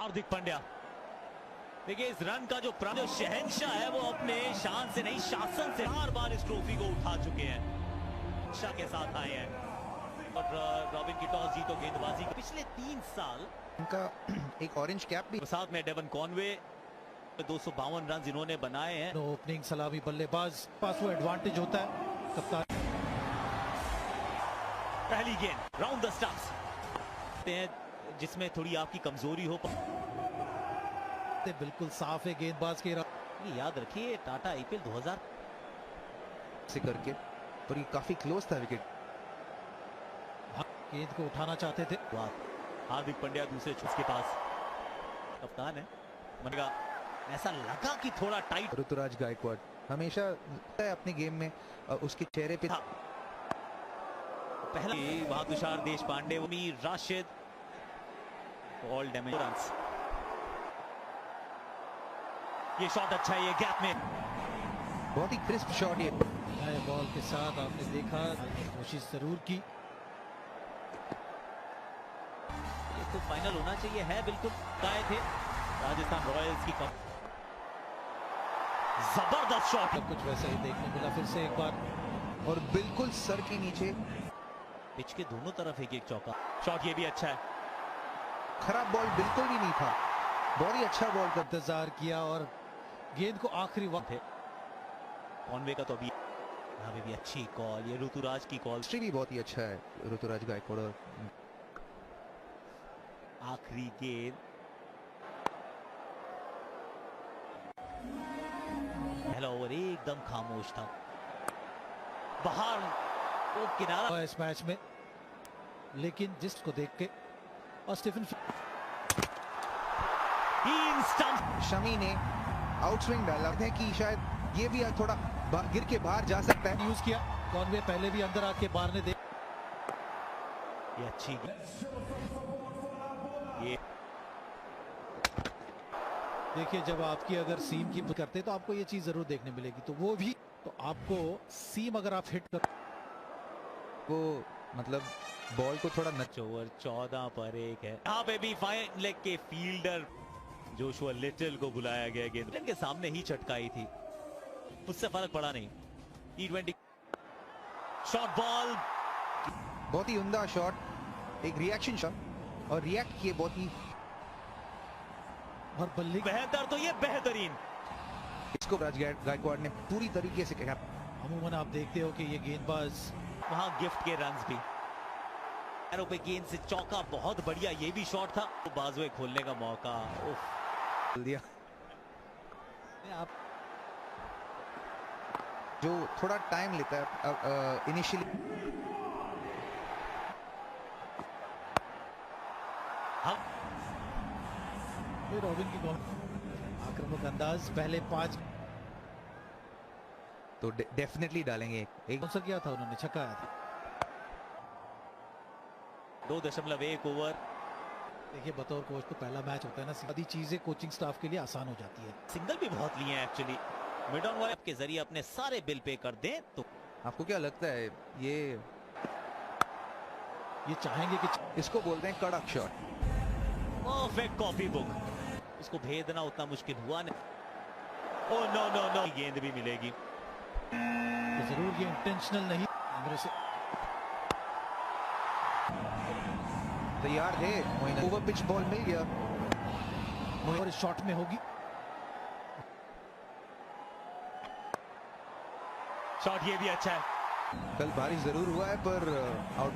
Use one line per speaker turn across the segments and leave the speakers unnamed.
हार्दिक पांड्या, देखिए इस रन का जो शहंशाह है वो अपने शान से नहीं शासन से हर बार इस ट्रॉफी को उठा चुके हैं। शाह के साथ आए हैं और रॉबिन की टॉस जीतो गेंदबाजी पिछले 3 साल
उनका एक ऑरेंज कैप भी
साथ में डेवन कॉनवे 252 रन इन्होंने बनाए हैं।
ओपनिंग सलामी बल्लेबाज पास वो एडवांटेज होता है कप्तान।
पहली गेंद राउंड द स्टंप्स जिसमें थोड़ी आपकी कमजोरी हो।
बिल्कुल साफ है गेंदबाज के।
याद रखिए टाटा आईपीएल 2000
से करके और ये काफी क्लोज था विकेट।
गेंद को उठाना चाहते थे।
हार्दिक पांड्या दूसरे छक्के के पास कप्तान है मनेगा। ऐसा लगा कि थोड़ा टाइट।
ऋतुराज गायकवाड़ हमेशा है अपने गेम में उसके चेहरे पे
पहला वहां Tushar Deshpande Mir Rashid all damage runs. ये शॉट अच्छा है, ये गैप में
बहुत ही क्रिस्प शॉट। ये
नए बॉल के साथ आपने देखा कोशिश जरूर की।
ये तो फाइनल होना चाहिए है बिल्कुल गाए थे राजस्थान रॉयल्स की कप। जबरदस्त शॉट
सब कुछ वैसे ही देखने मिला फिर से एक बार
और बिल्कुल सर के नीचे
पिच के दोनों तरफ एक चौका। शॉट ये भी अच्छा है।
खराब बॉल बिल्कुल भी नहीं था, बहुत ही अच्छा बॉल का
इंतजार किया और गेंद को आखिरी वक्त है।
कॉनवे का तो अभी यहाँ पे भी अच्छी कॉल। ये ऋतुराज की कॉल
भी बहुत ही अच्छा है ऋतुराज गायकवाड़।
आखिरी गेंद पहला ओवर एकदम खामोश था। बाहर वो किनारा
इस मैच में, लेकिन जिसको देख के और स्टीफन
शमी ने आउटस्विंग डाला है कि शायद ये भी थोड़ा गिर के बाहर जा सकता है।
यूज किया कॉनवे पहले भी अंदर आके बाहर ने
ये अच्छी ये
देखिए जब आपकी अगर सीम की करते तो आपको ये चीज जरूर देखने मिलेगी। तो वो भी तो आपको सीम अगर आप हिट कर
वो मतलब बॉल को थोड़ा
ओवर 14 पर 1 है। यहाँ पे भी फाइन लेग के फील्डर जोशुआ लिटिल को बुलाया गया। गेंद के सामने ही चटकाई थी, उससे फर्क पड़ा नहीं। T20 शॉट बॉल
बहुत ही उम्दा शॉट, एक रिएक्शन शॉट और रिएक्ट किए बहुत ही।
और बल्ले
बेहतर तो ये बेहतरीन
इसको गायकवाड़ ने पूरी तरीके से कहा।
अमूमन आप देखते हो कि ये गेंदबाज
वहां गिफ्ट के रन्स भी पैरों पे गेंद से चौका बहुत बढ़िया। ये भी शॉट था तो बाजुए खोलने का मौका
दिया।
आप
जो थोड़ा टाइम लेता है इनिशियली।
रॉबिन की आक्रामक अंदाज पहले 5
तो डेफिनेटली डालेंगे। एक
आंसर किया था उन्होंने, छक्का आया था।
2.1 ओवर।
देखिए बतौर कोच तो पहला मैच होता है ना, सारी चीजें कोचिंग स्टाफ के लिए आसान हो जाती है।
सिंगल भी बहुत लिए हैं एक्चुअली। मिड ऑन वाले के जरिए अपने सारे बिल पे कर दें तो
आपको क्या लगता है ये
चाहेंगे कि
इसको बोलते हैं कड़क शॉट।
Perfect copy book. इसको भेदना उतना मुश्किल हुआ नहीं। ओह नो नो नो, गेंद भी मिलेगी
तो जरूर ये इंटेंशनल नहीं।
तैयार है मोइन, ओवर पिच बॉल मिल गया
और इस शॉट में होगी।
शॉट ये भी अच्छा है।
कल बारिश जरूर हुआ है पर आउट।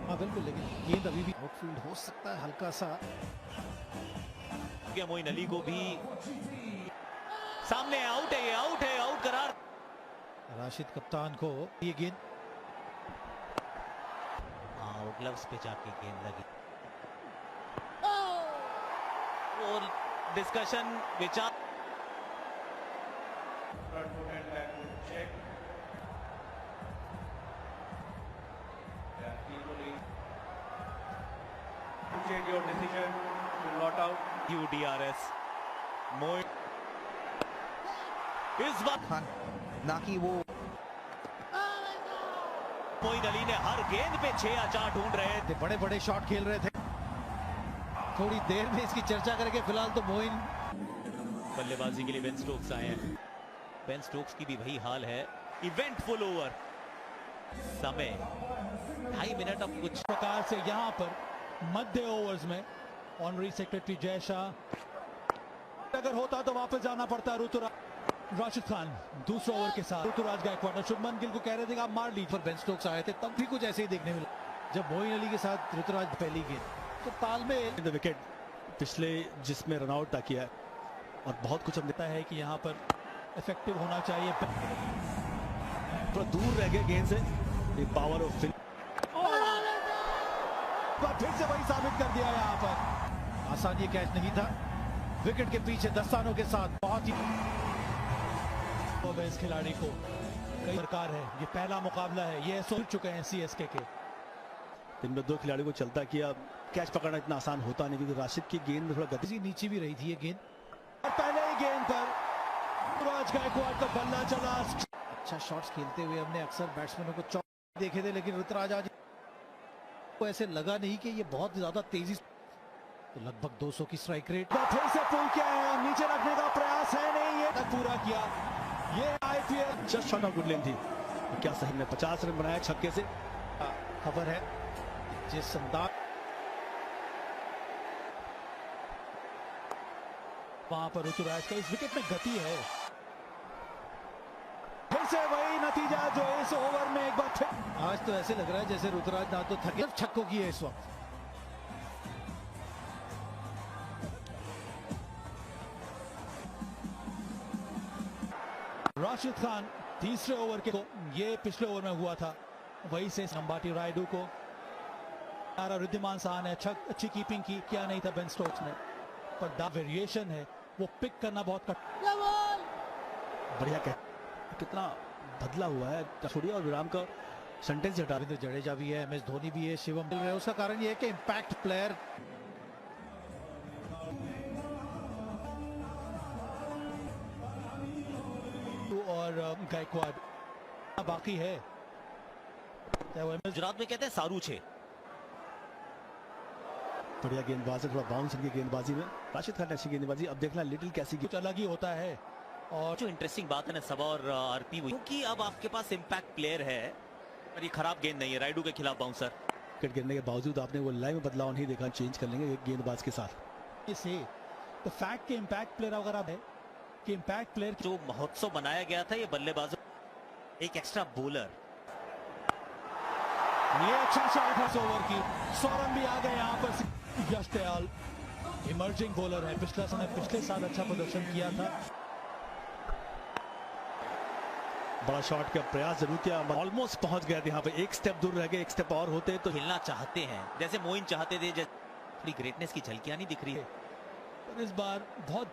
हाँ बिल्कुल, लेकिन गेंद अभी भी आउटफील्ड हो सकता है हल्का सा।
मोइन अली को भी सामने आउट है, ये आउट है, आउट करार।
राशिद कप्तान को ये गेंद
ग्लव्स पे जाके गेंद लगी और डिस्कशन विचार।
Change your decision to not out.
DRS Moin इस बार
खान ना कि वो
मोइन अली ने हर गेंद पे 6 या 4 ढूंढ रहे थे।
बड़े बड़े शॉट खेल रहे थे। थोड़ी देर में इसकी चर्चा करेंगे। फिलहाल तो मोइन
बल्लेबाजी के लिए बेन स्टोक्स आए हैं। बेन स्टोक्स की भी वही हाल है। इवेंटफुल ओवर, समय 2.5 मिनट। अब कुछ
प्रकार से यहाँ पर मध्य ओवर्स में ऑनरी सेक्रेटरी जय शाह, अगर होता तो वापस जाना पड़ता ऋतुराज। राशिद खान दूसरे ओवर के साथ ऋतुराज गायकवाड़ शुभमन गिल को कह रहे थे कि आप मार लीजिए, पर बेन स्टोक्स आए थे तब भी कुछ ऐसे ही देखने मिला। जब मोइन अली के साथ ऋतुराज पहली गेंद तो तालमेल
विकेट पिछले जिसमें रनआउट किया है और बहुत कुछ अब
देता है कि यहाँ पर इफेक्टिव होना चाहिए।
थोड़ा दूर रह गए गेंद से, पावर ऑफ
फिर से वही साबित कर दिया यहाँ पर। आसान ये कैच नहीं था। विकेट के पीछे दस्तानों के साथ बहुत ही इस खिलाड़ी को कई प्रकार है। ये पहला मुकाबला है, ये सोच चुके हैं सीएसके के।
इनमें दो खिलाड़ियों को चलता किया। कैच पकड़ना इतना आसान होता नहीं क्योंकि राशिद की गेंद में थोड़ा गति
नीचे भी रही थी ये गेंद। और पहले ही गेंद पर ऋतुराज गायकवाड़ का बल्ला चला। अच्छा शॉट्स खेलते हुए हमने अक्सर बैट्समैनों को चौक देखे थे, लेकिन ऋतुराज आज को ऐसे लगा नहीं कि ये बहुत ज्यादा तेजी तो लगभग 200 की स्ट्राइक रेट। फिर से पुल किया है, नीचे रखने का प्रयास है नहीं, ये तक पूरा किया। ये IPL
just shot of good length थी। क्या सही में 50 रन बनाया छक्के से।
खबर है जिस अंदाज वहां पर ऋतुराज का इस विकेट में गति है। फिर से वही नतीजा जो इस ओवर में एक बार फिर। आज तो ऐसे लग रहा है जैसे ऋतुराज ना तो थके छक्कों की है इस वक्त। राशिद खान तीसरे ओवर के ये पिछले ओवर में हुआ था, वही से अंबाटी रायडू को रिद्धिमान शाह ने अच्छी कीपिंग की, क्या नहीं था बेन स्टोक्स ने, पर द वेरिएशन है वो पिक करना बहुत
बढ़िया। कितना बदला हुआ है छोड़िए और विराम का सेंटेंस हटा।
रविंद्र जडेजा भी है, एमएस धोनी भी है, शिवम मिल रहे हैं। उसका कारण ये है कि इंपैक्ट प्लेयर और गायकवाड़ बाकी है।
गुजरात में कहते हैं सारू छे।
बढ़िया गेंदबाज है, थोड़ा बाउंस की गेंदबाजी में। राशिद खान ने अच्छी गेंदबाजी। अब देखना लिटिल कैसी
कुछ अलग ही होता है। और
जो इंटरेस्टिंग बात है ना सबा और आरपी, क्योंकि अब आपके पास इंपैक्ट प्लेयर है और ये खराब गेंद नहीं है रायडू के खिलाफ बाउंसर।
विकेट गिरने के बावजूद आपने वो लाइन में बदलाव नहीं देखा। चेंज कर लेंगे गेंदबाज के साथ।
इसे तो फैक्ट के इंपैक्ट प्लेयर अगर आप है कि इंपैक्ट प्लेयर
जो महोत्सव बनाया गया था ये बल्लेबाजों, एक एक्स्ट्रा बॉलर।
ये अच्छा शॉट है ओवर की। सौरभ भी आ गए यहाँ पर। यश दयाल इमर्जिंग बॉलर है, पिछले साल अच्छा प्रदर्शन किया था।
बड़ा शॉट का प्रयास जरूर किया, ऑलमोस्ट पहुंच गया था यहाँ पे। एक स्टेप दूर रह गए, एक स्टेप और होते तो खेलना चाहते हैं जैसे मोइन चाहते थे। थोड़ी ग्रेटनेस की झलकियां नहीं दिख रही है
पर इस बार बहुत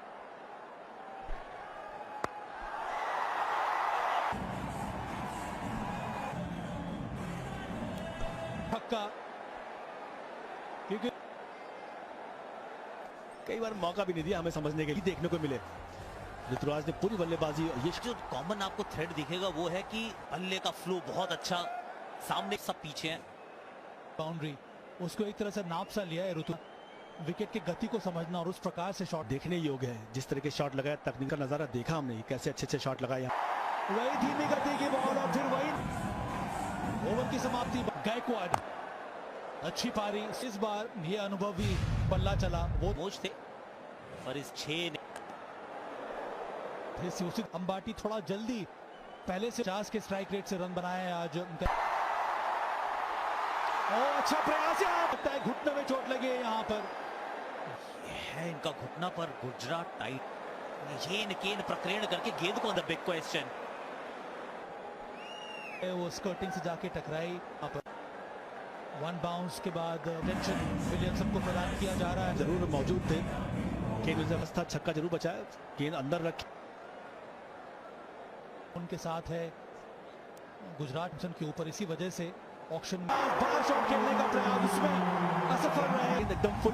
पक्का, क्योंकि
कई बार मौका भी नहीं दिया हमें समझने के लिए देखने को मिले। ऋतुराज ने पूरी बल्लेबाजी। ये
जो कॉमन आपको थ्रेड दिखेगा वो है कि बल्ले का फ्लो बहुत अच्छा, सामने सब पीछे हैं।
बाउंड्री उसको एक तरह से नाप सा लिया है ऋतु। विकेट की गति को समझना और उस प्रकार से शॉट
देखने योग्य है। जिस तरह के शॉट लगाया, तकनीक का नजारा देखा हमने, कैसे अच्छे शॉट लगाया।
वही धीमी गति की बॉल और फिर वही ओवर की समाप्ति। गायकवाड़ अच्छी पारी। इस बार ये अनुभवी बल्ला चला, वो
मोज थे और इस 6 ने
फिर उसी अंबाटी थोड़ा जल्दी पहले से 50 के स्ट्राइक रेट से रन बनाए हैं आज उनका। अच्छा प्रयास है, घुटने में चोट लगी है यहाँ पर।
है इनका घुटना पर गुजरात टाइट। येन केन प्रकरण करके गेंद को अंदर। बिग क्वेश्चन,
वो स्कर्टिंग से जाके टकराई यहाँ पर। वन बाउंस के बाद टेंशन विलियमसन को प्रदान किया जा रहा है।
जरूर मौजूद थे। केन था, छक्का जरूर बचाया, गेंद अंदर रखी।
उनके साथ है गुजरात के ऊपर, इसी वजह से ऑक्शन में बाहर शॉट खेलने का प्रयास, उसमें असफल रहे।
एकदम फुल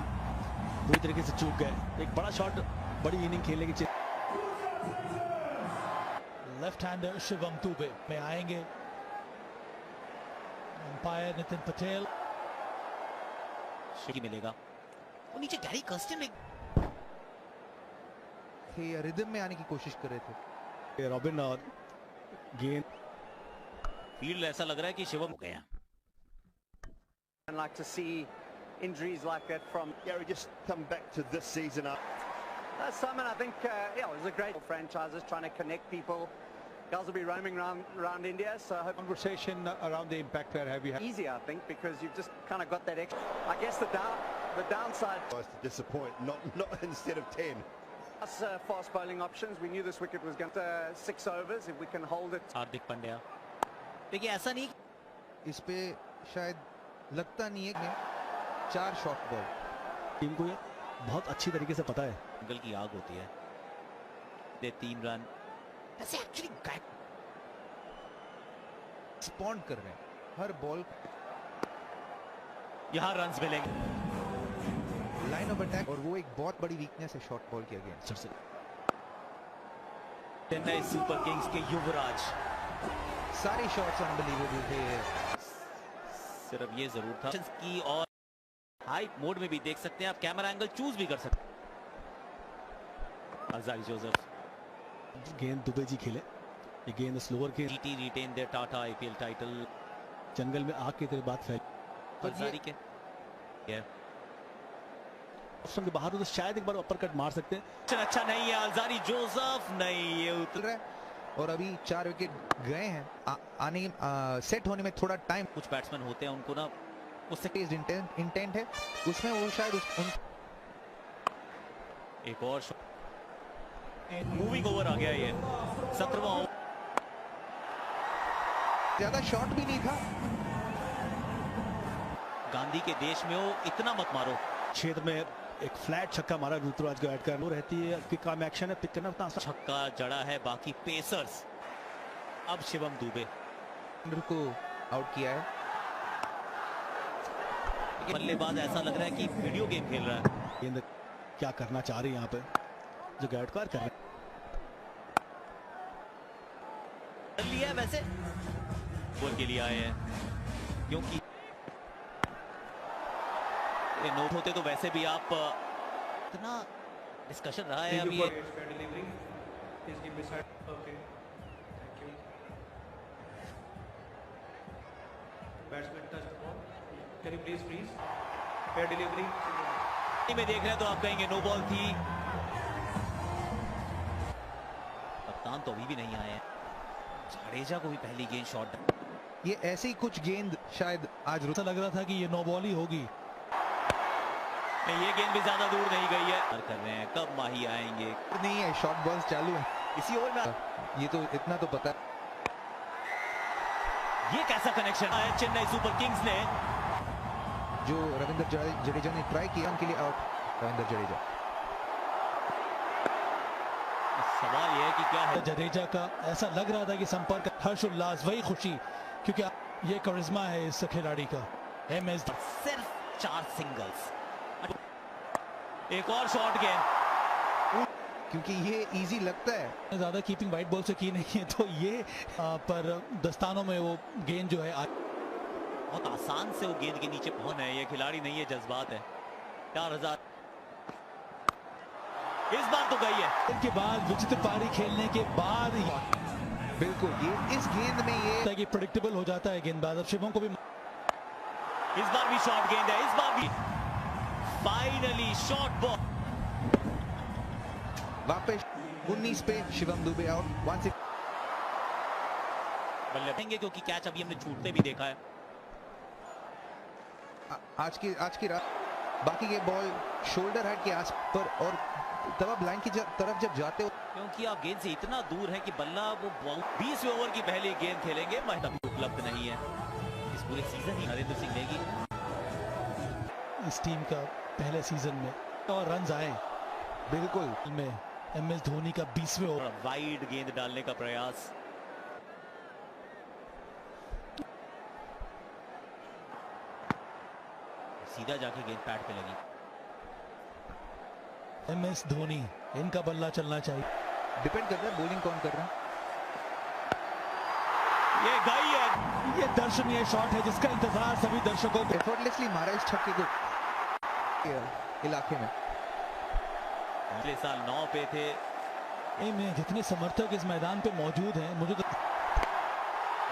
पूरी तरीके से चूक गए। एक बड़ा शॉट, बड़ी इनिंग खेलने की चीज।
लेफ्ट हैंडर शिवम दुबे में आएंगे। अंपायर नितिन पटेल
मिलेगा वो नीचे गैरी कर्स्टन में
रिदम में आने की कोशिश कर रहे थे।
रॉबिन और गेंद
फील्ड ऐसा लग रहा है कि शिवम हो गया।
I'd like to see injuries like that from
Gary, just come back to this season up.
Simon. I think yeah, it was a great franchises trying to connect people. Guys will be roaming around India, so I hope
Conversation around the impact player have you had?
easier, I think, because you've just kind of got that extra. I guess the downside
Tries to disappoint, not instead of 10.
us fast bowling options. We knew this wicket was going to 6 overs. If we can hold it,
Hardik Pandya, देखिए ऐसा नहीं
इस पे शायद लगता नहीं है कि 4 शॉर्ट बॉल।
टीम को ये बहुत अच्छी तरीके से पता है।
जंगल की आग होती है। दे 3 रन ऐसे एक्चुअली
रिस्पॉन्ड कर रहे हैं हर बॉल।
यहाँ रन्स मिलेंगे।
लाइन ऑफ अटैक, और वो एक बहुत बड़ी वीकनेस है शॉर्ट बॉल की अगेंस्ट।
चेन्नई सुपर किंग्स के युवराज,
सारे शॉट्स अनबिलीवेबल थे।
सिर्फ ये जरूर था की, और हाई मोड में भी देख सकते हैं आप, कैमरा एंगल चूज भी कर सकते हैं। अल्जारी जोसेफ,
गेंद दुबे जी खेले, ये गेंद स्लोअर के
GT retain their Tata IPL title.
जंगल में आग की तरह बात फैल
अल्जारी के
ऑप्शन के बाहर हो तो शायद एक बार अपर कट मार सकते हैं।
अच्छा नहीं है अल्जारी जोसेफ, नहीं ये
चल रहा है, और अभी 4 विकेट गए हैं। आने सेट होने में थोड़ा टाइम।
कुछ बैट्समैन होते हैं उनको ना उससे
इंटेंट है उसमें, वो शायद
एक और मूविंग ओवर आ गया। ये 17वां ओवर,
ज्यादा शॉट भी नहीं था।
गांधी के देश में हो इतना मत मारो।
क्षेत्र में एक फ्लैट छक्का मारा ऋतुराज को ऐड कर, वो रहती है कि काम एक्शन है, पिक करना उतना आसान।
छक्का जड़ा है बाकी पेसर्स। अब शिवम दुबे
को आउट किया है।
बल्लेबाज ऐसा लग रहा है कि वीडियो गेम खेल रहा है।
गेंद क्या करना चाह रही है यहाँ पे जो गायकवाड़ कर रहे हैं।
लिया वैसे गोल के लिए आए हैं, क्योंकि ये नोट होते तो वैसे भी आप इतना डिस्कशन रहा है अभी।
fair delivery. Please give me side. Okay. Thank you. Batsman touch the ball. Can you please freeze? Fair delivery.
में देख रहे हैं तो आप कहेंगे नो बॉल थी। कप्तान तो अभी भी नहीं आए हैं। जडेजा को भी पहली गेंद शॉट।
ये ऐसी कुछ गेंद शायद आज
ऐसा लग रहा था कि ये नो बॉल ही होगी।
ये गेंद भी ज्यादा दूर नहीं गई है। कर रहे हैं कब माही आएंगे,
नहीं है, शॉर्ट बॉल्स चालू है
इसी ओवर में।
ये तो इतना तो पता है।
ये कैसा कनेक्शन है चेन्नई सुपर किंग्स ने।
जो रविंद्र जडेजा ने ट्राई किया, उनके लिए आउट रविंद्र जडेजा।
सवाल ये है कि क्या है
जडेजा का ऐसा लग रहा था कि संपर्क, हर्ष उल्लास, वही खुशी, क्योंकि ये करिश्मा है इस खिलाड़ी का। एमएस
सिर्फ 4 सिंगल्स। एक और शॉट गेंद,
क्योंकि ये इजी लगता है।
ज्यादा कीपिंग वाइट बॉल से की नहीं है, तो ये पर दस्तानों में वो गेंद जो है
बहुत आसान से वो गेंद के नीचे पहुंच है। ये खिलाड़ी नहीं है, जज्बात है। 4000 इस बार तो गई है।
इनके बाद विचित्र पारी खेलने के बाद
बिल्कुल, ये इस गेंद में ये
कि प्रेडिक्टेबल हो जाता है गेंदबाज। अब शिवम को भी
इस बार भी शॉट गेंद है, इस बार भी फाइनली शॉट बॉल।
वापस 19 पे शिवम दुबे आउट। 1
बल्ले क्योंकि कैच अभी हमने छूटते भी देखा है।
आज की रात बाकी के बॉल शोल्डर हेड के आस पर, और तब आप लाइन की तरफ जब जाते हो,
क्योंकि आप गेंद से इतना दूर है कि बल्ला वो 20वें ओवर की पहली गेंद खेलेंगे। महत्व उपलब्ध नहीं है इस पूरे सीजन ही नरेंद्र सिंह नेगी।
इस टीम का पहले सीजन में और रन आए
बिल्कुल
में एमएस धोनी का 20वें ओवर।
वाइड गेंद डालने का प्रयास, सीधा जाके गेंद पैड पे लगी।
एमएस धोनी, इनका बल्ला चलना चाहिए।
डिपेंड करता है बॉलिंग कौन कर रहा है।
ये गई है,
ये दर्शनीय शॉट है जिसका इंतजार सभी दर्शकों को।
एफर्टलेसली मारा इस छक्के को। इलाके में।
पिछले साल 9 पे थे।
में जितने समर्थक इस मैदान पे मौजूद हैं, मुझे तो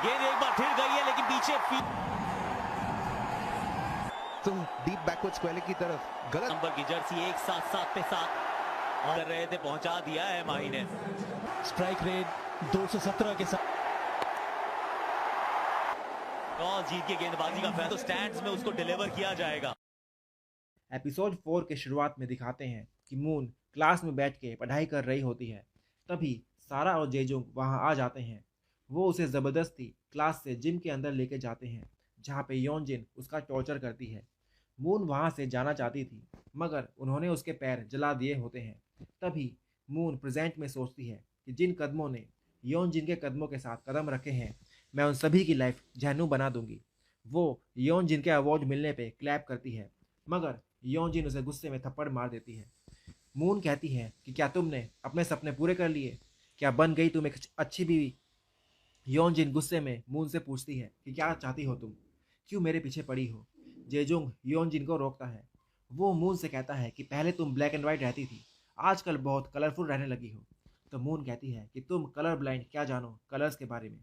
गेंद एक बार फिर गई है लेकिन पीछे
तो डीप बैकवर्ड स्क्वायर की तरफ गलत
नंबर की जर्सी 1-7-7 पे 7 कर रहे थे, पहुंचा दिया है माही ने।
स्ट्राइक रेट 217 के साथ
टॉस जीत के गेंदबाजी का फैसला तो स्टैंड्स में उसको डिलीवर किया जाएगा।
एपिसोड 4 के शुरुआत में दिखाते हैं कि मून क्लास में बैठ के पढ़ाई कर रही होती है। तभी सारा और जेजुंग वहां आ जाते हैं। वो उसे ज़बरदस्ती क्लास से जिम के अंदर लेके जाते हैं, जहां पे योनजिन उसका टॉर्चर करती है। मून वहां से जाना चाहती थी, मगर उन्होंने उसके पैर जला दिए होते हैं। तभी मून प्रेजेंट में सोचती है कि जिन कदमों ने योनजिन के कदमों के साथ कदम रखे हैं, मैं उन सभी की लाइफ जहन्नुम बना दूंगी। वो योनजिन के अवार्ड मिलने पे क्लैप करती है, मगर योनजिन उसे गुस्से में थप्पड़ मार देती है। मून कहती है कि क्या तुमने अपने सपने पूरे कर लिए? क्या बन गई तुम एक अच्छी बीवी? योनजिन गुस्से में मून से पूछती है कि क्या चाहती हो तुम? क्यों मेरे पीछे पड़ी हो? जेजुंग योनजिन को रोकता है। वो मून से कहता है कि पहले तुम ब्लैक एंड वाइट रहती थी, आजकल बहुत कलरफुल रहने लगी हो। तो मून कहती है कि तुम कलर ब्लाइंड क्या जानो कलर्स के बारे में।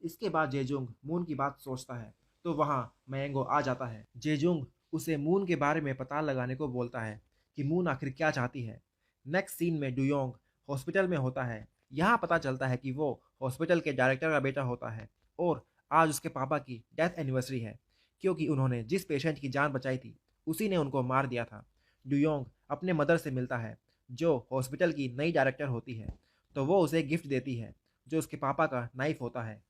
इसके बाद जेजुंग मून की बात सोचता है तो वहाँ मैंगो आ जाता है। जेजुंग उसे मून के बारे में पता लगाने को बोलता है कि मून आखिर क्या चाहती है। नेक्स्ट सीन में डुयोंग हॉस्पिटल में होता है। यहाँ पता चलता है कि वो हॉस्पिटल के डायरेक्टर का बेटा होता है और आज उसके पापा की डेथ एनिवर्सरी है, क्योंकि उन्होंने जिस पेशेंट की जान बचाई थी उसी ने उनको मार दिया था। डुयोंग अपने मदर से मिलता है जो हॉस्पिटल की नई डायरेक्टर होती है, तो वो उसे गिफ्ट देती है जो उसके पापा का नाइफ होता है।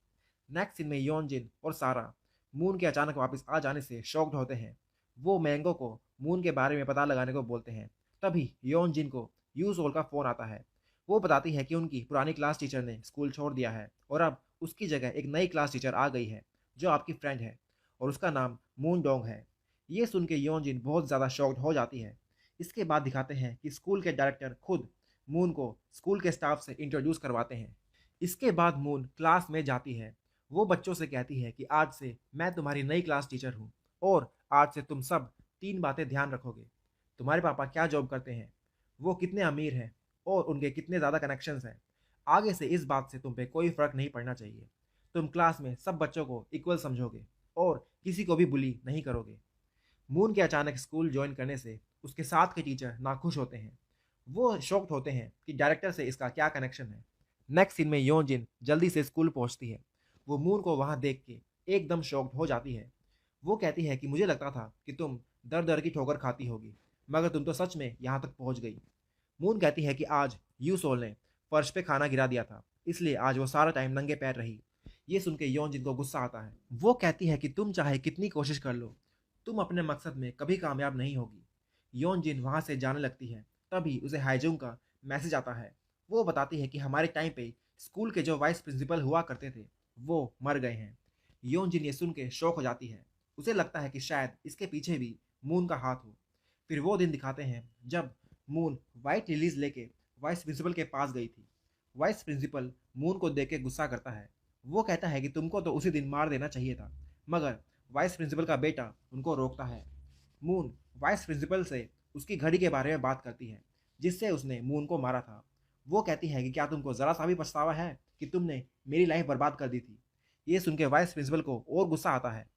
नेक्स्ट सीन में योनजिन और सारा मून के अचानक वापस आ जाने से शॉक्ड होते हैं। वो मैंगो को मून के बारे में पता लगाने को बोलते हैं। तभी योनजिन को यू सोल का फ़ोन आता है। वो बताती है कि उनकी पुरानी क्लास टीचर ने स्कूल छोड़ दिया है और अब उसकी जगह एक नई क्लास टीचर आ गई है जो आपकी फ्रेंड है और उसका नाम मून डोंग है। ये सुन के योनजिन बहुत ज़्यादा शॉक्ड हो जाती है। इसके बाद दिखाते हैं कि स्कूल के डायरेक्टर खुद मून को स्कूल के स्टाफ से इंट्रोड्यूस करवाते हैं। इसके बाद मून क्लास में जाती है। वो बच्चों से कहती है कि आज से मैं तुम्हारी नई क्लास टीचर हूँ और आज से तुम सब 3 बातें ध्यान रखोगे। तुम्हारे पापा क्या जॉब करते हैं, वो कितने अमीर हैं और उनके कितने ज़्यादा कनेक्शंस हैं। आगे से इस बात से तुम पे कोई फ़र्क नहीं पड़ना चाहिए। तुम क्लास में सब बच्चों को इक्वल समझोगे और किसी को भी बुली नहीं करोगे। मून के अचानक स्कूल ज्वाइन करने से उसके साथ के टीचर नाखुश होते हैं। वो शॉक्ड होते हैं कि डायरेक्टर से इसका क्या कनेक्शन है। नेक्स्ट सीन में योनजिन जल्दी से स्कूल पहुंचती है। वो मून को वहां देख के एकदम शॉक्ड हो जाती है। वो कहती है कि मुझे लगता था कि तुम दर दर की ठोकर खाती होगी, मगर तुम तो सच में यहाँ तक पहुँच गई। मून कहती है कि आज यू सोल ने फर्श पे खाना गिरा दिया था, इसलिए आज वो सारा टाइम नंगे पैर रही। ये सुन के योनजिन को गुस्सा आता है। वो कहती है कि तुम चाहे कितनी कोशिश कर लो, तुम अपने मकसद में कभी कामयाब नहीं होगी। योनजिन वहाँ से जाने लगती है। तभी उसे हाईजुंग का मैसेज आता है। वो बताती है कि हमारे टाइम पे स्कूल के जो वाइस प्रिंसिपल हुआ करते थे वो मर गए हैं। योनजिन ये सुन के शौक हो जाती है। उसे लगता है कि शायद इसके पीछे भी मून का हाथ हो। फिर वो दिन दिखाते हैं जब मून वाइट लिलीज लेके वाइस प्रिंसिपल के पास गई थी। वाइस प्रिंसिपल मून को देख के गुस्सा करता है। वो कहता है कि तुमको तो उसी दिन मार देना चाहिए था, मगर वाइस प्रिंसिपल का बेटा उनको रोकता है। मून वाइस प्रिंसिपल से उसकी घड़ी के बारे में बात करती है जिससे उसने मून को मारा था। वो कहती है कि क्या तुमको ज़रा सा भी पछतावा है कि तुमने मेरी लाइफ बर्बाद कर दी थी। ये सुन के वाइस प्रिंसिपल को और गुस्सा आता है।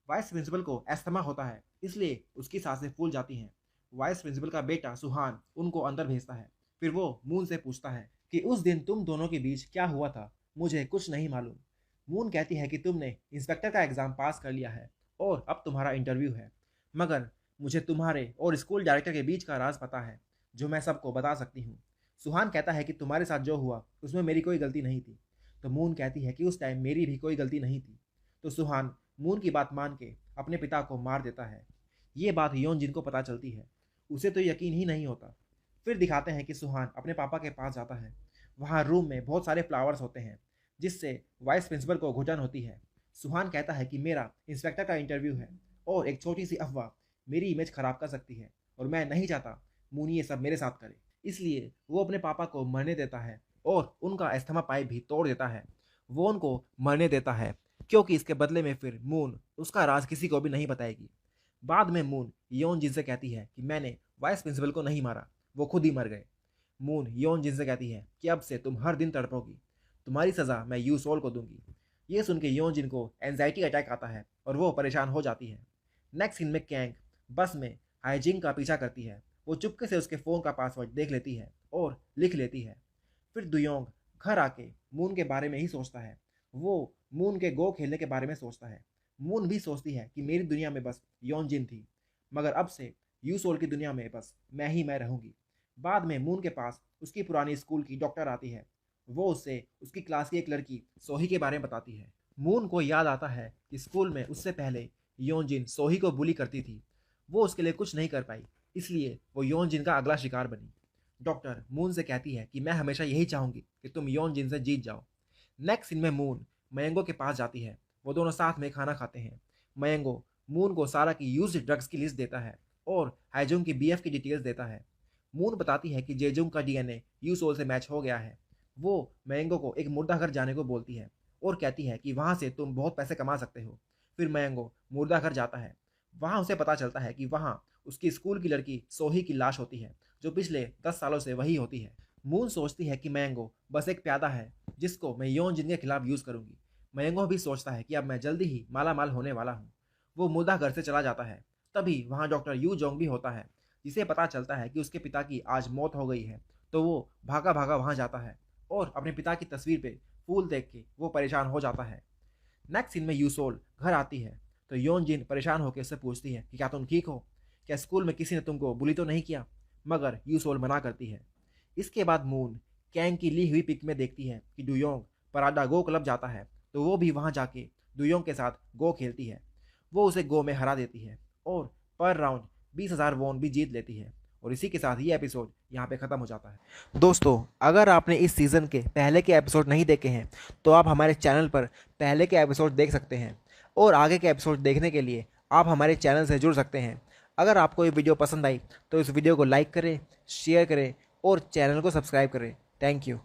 वाइस प्रिंसिपल को अस्थमा होता है, इसलिए उसकी सांसें फूल जाती हैं। वाइस प्रिंसिपल का बेटा सुहान उनको अंदर भेजता है। फिर वो मून से पूछता है कि उस दिन तुम दोनों के बीच क्या हुआ था। मुझे कुछ नहीं मालूम। मून कहती है कि तुमने इंस्पेक्टर का एग्ज़ाम पास कर लिया है और अब तुम्हारा इंटरव्यू है, मगर मुझे तुम्हारे और स्कूल डायरेक्टर के बीच का राज पता है जो मैं सबको बता सकती हूँ। सुहान कहता है कि तुम्हारे साथ जो हुआ उसमें मेरी कोई गलती नहीं थी। तो मून कहती है कि उस टाइम मेरी भी कोई गलती नहीं थी। तो सुहान मून की बात मान के अपने पिता को मार देता है। ये बात योनजिन को पता चलती है। उसे तो यकीन ही नहीं होता। फिर दिखाते हैं कि सुहान अपने पापा के पास जाता है। वहाँ रूम में बहुत सारे फ्लावर्स होते हैं जिससे वाइस प्रिंसिपल को घुटन होती है। सुहान कहता है कि मेरा इंस्पेक्टर का इंटरव्यू है और एक छोटी सी अफवाह मेरी इमेज खराब कर सकती है और मैं नहीं चाहता मून ये सब मेरे साथ करे। इसलिए वो अपने पापा को मरने देता है और उनका अस्थमा पाइप भी तोड़ देता है। वो उनको मरने देता है क्योंकि इसके बदले में फिर मून उसका राज किसी को भी नहीं बताएगी। बाद में मून योनजिन से कहती है कि मैंने वाइस प्रिंसिपल को नहीं मारा, वो खुद ही मर गए। मून योन जिन से कहती है कि अब से तुम हर दिन तड़पोगी, तुम्हारी सज़ा मैं यू सोल को दूंगी। ये सुन के योन जिन को एंजाइटी अटैक आता है और वो परेशान हो जाती है। नेक्स्ट सीन में कैंग बस में हाइजिंग का पीछा करती है। वो चुपके से उसके फ़ोन का पासवर्ड देख लेती है और लिख लेती है। फिर दुयोंग घर आके मून के बारे में ही सोचता है। वो मून के गो खेलने के बारे में सोचता है। मून भी सोचती है कि मेरी दुनिया में बस योन जिन थी, मगर अब से यू सोल की दुनिया में बस मैं रहूँगी। बाद में मून के पास उसकी पुरानी स्कूल की डॉक्टर आती है। वो उससे उसकी क्लास की एक लड़की सोही के बारे में बताती है। मून को याद आता है कि स्कूल में उससे पहले योनजिन सोही को बुली करती थी। वो उसके लिए कुछ नहीं कर पाई, इसलिए वो योनजिन का अगला शिकार बनी। डॉक्टर मून से कहती है कि मैं हमेशा यही चाहूँगी कि तुम योनजिन से जीत जाओ। नेक्स्ट सीन में मून मयंगो के पास जाती है। वो दोनों साथ में खाना खाते हैं। मयंगो मून को सारा की यूज्ड ड्रग्स की लिस्ट देता है और हाइजुंग की बीएफ की डिटेल्स देता है। मून बताती है कि जेजुंग का डीएनए यू सोल से मैच हो गया है। वो मयंगो को एक मुर्दा घर जाने को बोलती है और कहती है कि वहाँ से तुम बहुत पैसे कमा सकते हो। फिर मयंगो मुर्दा घर जाता है। वहाँ उसे पता चलता है कि वहाँ उसकी स्कूल की लड़की सोही की लाश होती है, जो पिछले 10 सालों से वही होती है। मून सोचती है कि मयंगो बस एक प्यादा है जिसको मैं योन जिन के खिलाफ यूज़ करूँगी। मयंगो भी सोचता है कि अब मैं जल्दी ही माला माल होने वाला हूँ। वो मुर्दा घर से चला जाता है। तभी वहाँ डॉक्टर यू जोंग भी होता है, जिसे पता चलता है कि उसके पिता की आज मौत हो गई है। तो वो भागा भागा वहाँ जाता है और अपने पिता की तस्वीर पे फूल देख के वो परेशान हो जाता है। नेक्स्ट सीन में यू सोल घर आती है तो योन जिन परेशान होकर उससे पूछती है कि क्या तुम ठीक हो, क्या स्कूल में किसी ने तुमको बुली तो नहीं किया, मगर यू सोल मना करती है। इसके बाद मून कैंग की ली हुई पिक में देखती है कि डुयोंग पराडा गो क्लब जाता है, तो वो भी वहाँ जाके डुयोंग के साथ गो खेलती है। वो उसे गो में हरा देती है और पर राउंड 20,000 वॉन भी जीत लेती है। और इसी के साथ ये एपिसोड यहाँ पे ख़त्म हो जाता है। दोस्तों, अगर आपने इस सीज़न के पहले के एपिसोड नहीं देखे हैं तो आप हमारे चैनल पर पहले के एपिसोड देख सकते हैं और आगे के एपिसोड देखने के लिए आप हमारे चैनल से जुड़ सकते हैं। अगर आपको ये वीडियो पसंद आई तो इस वीडियो को लाइक करें, शेयर करें और चैनल को सब्सक्राइब करें। Thank you.